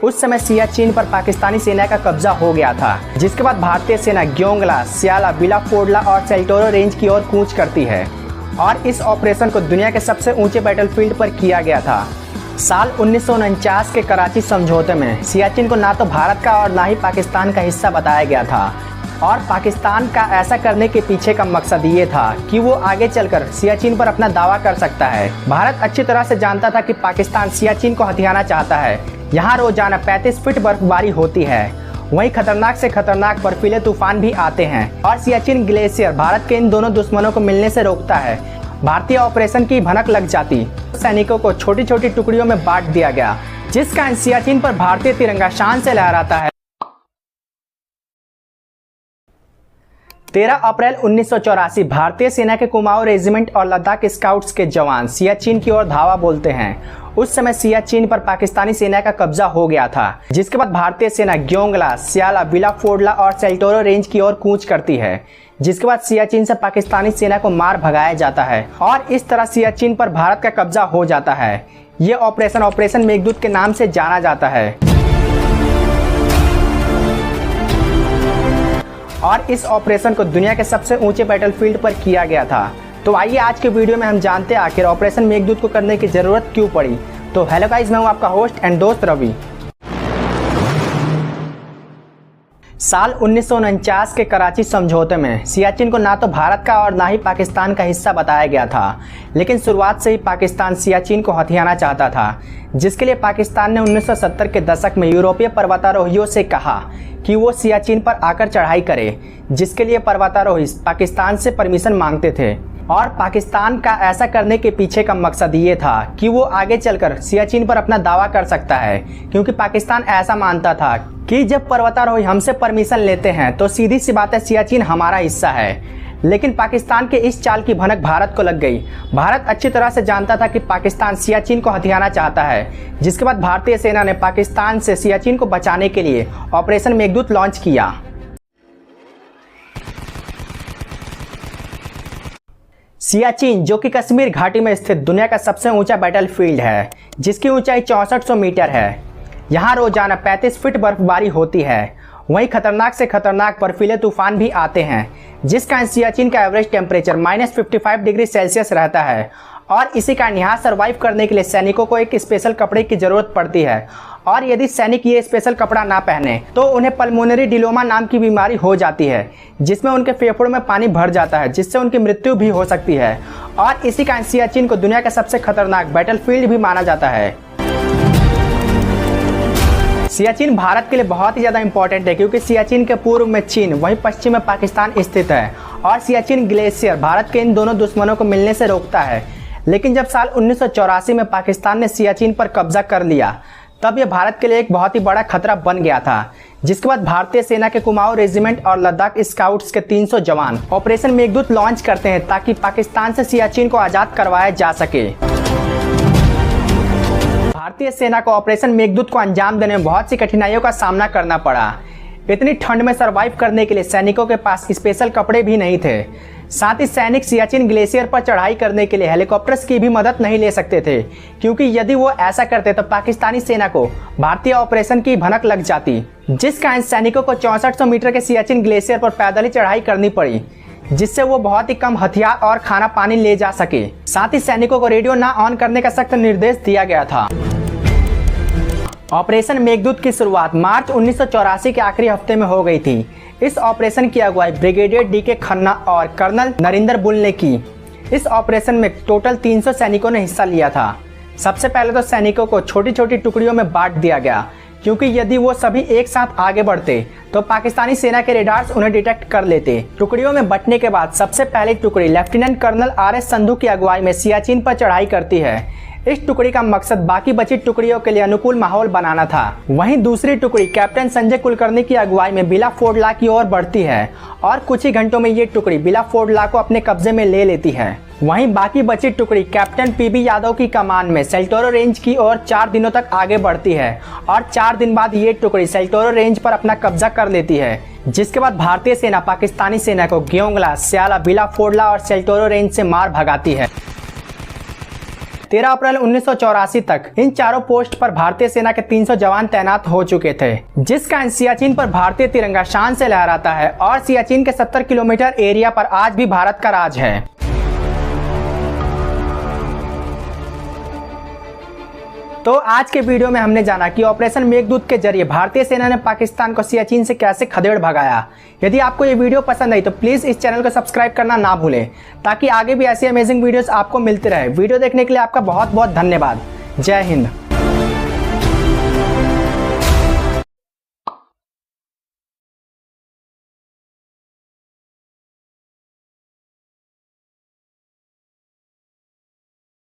उस समय सियाचिन पर पाकिस्तानी सेना का कब्जा हो गया था, जिसके बाद भारतीय सेना ग्योंगला, स्याला, बिलाफोर्डला और सेल्टोरो रेंज की ओर कूच करती है और इस ऑपरेशन को दुनिया के सबसे ऊंचे बैटलफील्ड पर किया गया था। साल 1949 के कराची समझौते में सियाचिन को ना तो भारत का और ना ही पाकिस्तान का हिस्सा बताया गया था और पाकिस्तान का ऐसा करने के पीछे का मकसद ये था कि वो आगे चलकर सियाचिन पर अपना दावा कर सकता है। भारत अच्छी तरह से जानता था कि पाकिस्तान सियाचिन को हथियाना चाहता है। यहाँ रोजाना 35 फीट बर्फबारी होती है, वहीं खतरनाक से खतरनाक बर्फीले तूफान भी आते हैं और सियाचिन ग्लेशियर भारत के इन दोनों दुश्मनों को मिलने से रोकता है। भारतीय ऑपरेशन की भनक लग जाती, सैनिकों को छोटी छोटी टुकड़ियों में बांट दिया गया, जिस कारण सियाचिन पर भारतीय तिरंगा शान से लहराता है। 13 अप्रैल 1984 भारतीय सेना के कुमाऊं रेजिमेंट और लद्दाख स्काउट्स के जवान सियाचिन की ओर धावा बोलते हैं। उस समय सियाचिन पर पाकिस्तानी सेना का कब्जा हो गया था, जिसके बाद भारतीय सेना ग्योंगला, स्याला, बिलाफोर्डला और सेल्टोरो रेंज की ओर कूच करती है, जिसके बाद सियाचिन से पाकिस्तानी सेना को मार भगाया जाता है और इस तरह सियाचिन पर भारत का कब्जा हो जाता है। ये ऑपरेशन मेघदूत के नाम से जाना जाता है और इस ऑपरेशन को दुनिया के सबसे ऊंचे बैटलफील्ड पर किया गया था। तो आइए आज के वीडियो में हम जानते हैं आखिर ऑपरेशन मेघदूत को करने की जरूरत क्यों पड़ी। तो हेलो गाइस, मैं हूं आपका होस्ट एंड दोस्त रवि। साल 1949 के कराची समझौते में सियाचिन को ना तो भारत का और ना ही पाकिस्तान का हिस्सा बताया गया था, लेकिन शुरुआत से ही पाकिस्तान सियाचिन को हथियाना चाहता था, जिसके लिए पाकिस्तान ने 1970 के दशक में यूरोपीय पर्वतारोहियों से कहा कि वो सियाचिन पर आकर चढ़ाई करे, जिसके लिए पर्वतारोही पाकिस्तान से परमिशन मांगते थे और पाकिस्तान का ऐसा करने के पीछे का मकसद ये था कि वो आगे चलकर सियाचिन पर अपना दावा कर सकता है, क्योंकि पाकिस्तान ऐसा मानता था कि जब पर्वतारोही हमसे परमिशन लेते हैं तो सीधी सी बात है, सियाचिन हमारा हिस्सा है। लेकिन पाकिस्तान के इस चाल की भनक भारत को लग गई। भारत अच्छी तरह से जानता था कि पाकिस्तान सियाचिन को हथियाना चाहता है, जिसके बाद भारतीय सेना ने पाकिस्तान से सियाचिन को बचाने के लिए ऑपरेशन मेघदूत लॉन्च किया। सियाचिन, जो कि कश्मीर घाटी में स्थित दुनिया का सबसे ऊंचा बैटलफील्ड है, जिसकी ऊंचाई 6400 मीटर है। यहाँ रोजाना 35 फीट बर्फबारी होती है, वहीं खतरनाक से खतरनाक बर्फीले तूफान भी आते हैं, जिस कारण सियाचिन का एवरेज टेम्परेचर -55 डिग्री सेल्सियस रहता है और इसी कारण यहाँ सर्वाइव करने के लिए सैनिकों को एक स्पेशल कपड़े की जरूरत पड़ती है और यदि सैनिक ये स्पेशल कपड़ा ना पहने तो उन्हें पल्मोनरी डिलोमा नाम की बीमारी हो जाती है, जिसमें उनके फेफड़ों में पानी भर जाता है, जिससे उनकी मृत्यु भी हो सकती है और इसी कारण सियाचिन को दुनिया का सबसे खतरनाक बैटलफील्ड भी माना जाता है। सियाचिन भारत के लिए बहुत ही ज़्यादा इंपॉर्टेंट है, क्योंकि सियाचिन के पूर्व में चीन, वहीं पश्चिम में पाकिस्तान स्थित है और सियाचिन ग्लेशियर भारत के इन दोनों दुश्मनों को मिलने से रोकता है। लेकिन जब साल 1984 में पाकिस्तान ने सियाचिन पर कब्जा कर लिया, तब यह भारत के लिए एक बहुत ही बड़ा खतरा बन गया था, जिसके बाद भारतीय सेना के कुमाऊं रेजिमेंट और लद्दाख स्काउट्स के 300 जवान ऑपरेशन मेघदूत लॉन्च करते हैं ताकि पाकिस्तान से सियाचिन को आज़ाद करवाया जा सके। भारतीय सेना को ऑपरेशन मेघदूत को अंजाम देने में बहुत सी कठिनाइयों का सामना करना पड़ा। इतनी ठंड में सर्वाइव करने के लिए सैनिकों के पास स्पेशल कपड़े भी नहीं थे। साथ ही सैनिक सियाचिन ग्लेशियर पर चढ़ाई करने के लिए हेलीकॉप्टर्स की भी मदद नहीं ले सकते थे, क्योंकि यदि वो ऐसा करते तो पाकिस्तानी सेना को भारतीय ऑपरेशन की भनक लग जाती, जिस कारण सैनिकों को 6400 मीटर के सियाचिन ग्लेशियर पर पैदल ही चढ़ाई करनी पड़ी, जिससे वो बहुत ही कम हथियार और खाना पानी ले जा सके। साथ ही सैनिकों को रेडियो ना ऑन करने का सख्त निर्देश दिया गया था। ऑपरेशन मेघदूत की शुरुआत मार्च 1984 के आखिरी हफ्ते में हो गई थी। इस ऑपरेशन की अगुवाई ब्रिगेडियर डी.के. खन्ना और कर्नल नरिंदर बुल ने की। इस ऑपरेशन में टोटल 300 सैनिकों ने हिस्सा लिया था। सबसे पहले तो सैनिकों को छोटी छोटी टुकड़ियों में बांट दिया गया, क्योंकि यदि वो सभी एक साथ आगे बढ़ते तो पाकिस्तानी सेना के रेडार्स उन्हें डिटेक्ट कर लेते। टुकड़ियों में बंटने के बाद सबसे पहली टुकड़ी लेफ्टिनेंट कर्नल आर.एस. संधू की अगुवाई में सियाचिन पर चढ़ाई करती है। इस टुकड़ी का मकसद बाकी बची टुकड़ियों के लिए अनुकूल माहौल बनाना था। वहीं दूसरी टुकड़ी कैप्टन संजय कुलकर्णी की अगुवाई में बिलाफोर्डला की ओर बढ़ती है और कुछ ही घंटों में ये टुकड़ी बिलाफोर्डला को अपने कब्जे में ले लेती है। वहीं बाकी बची टुकड़ी कैप्टन पी.बी. यादव की कमान में सेल्टोरो रेंज की ओर 4 दिनों तक आगे बढ़ती है और 4 दिन बाद ये टुकड़ी सेल्टोरो रेंज पर अपना कब्जा कर लेती है, जिसके बाद भारतीय सेना पाकिस्तानी सेना को ग्योंगला, स्याला, बिलाफोर्डला और सेल्टोरो रेंज से मार भगाती है। 13 अप्रैल 1984 तक इन चारों पोस्ट पर भारतीय सेना के 300 जवान तैनात हो चुके थे। जिस कारण सियाचिन पर भारतीय तिरंगा शान से लहराता है और सियाचिन के 70 किलोमीटर एरिया पर आज भी भारत का राज है। तो आज के वीडियो में हमने जाना कि ऑपरेशन मेघदूत के जरिए भारतीय सेना ने पाकिस्तान को सियाचिन से कैसे खदेड़ भगाया। यदि आपको ये वीडियो पसंद आई तो प्लीज़ इस चैनल को सब्सक्राइब करना ना भूलें, ताकि आगे भी ऐसी अमेजिंग वीडियोस आपको मिलते रहे। वीडियो देखने के लिए आपका बहुत बहुत धन्यवाद। जय हिंद।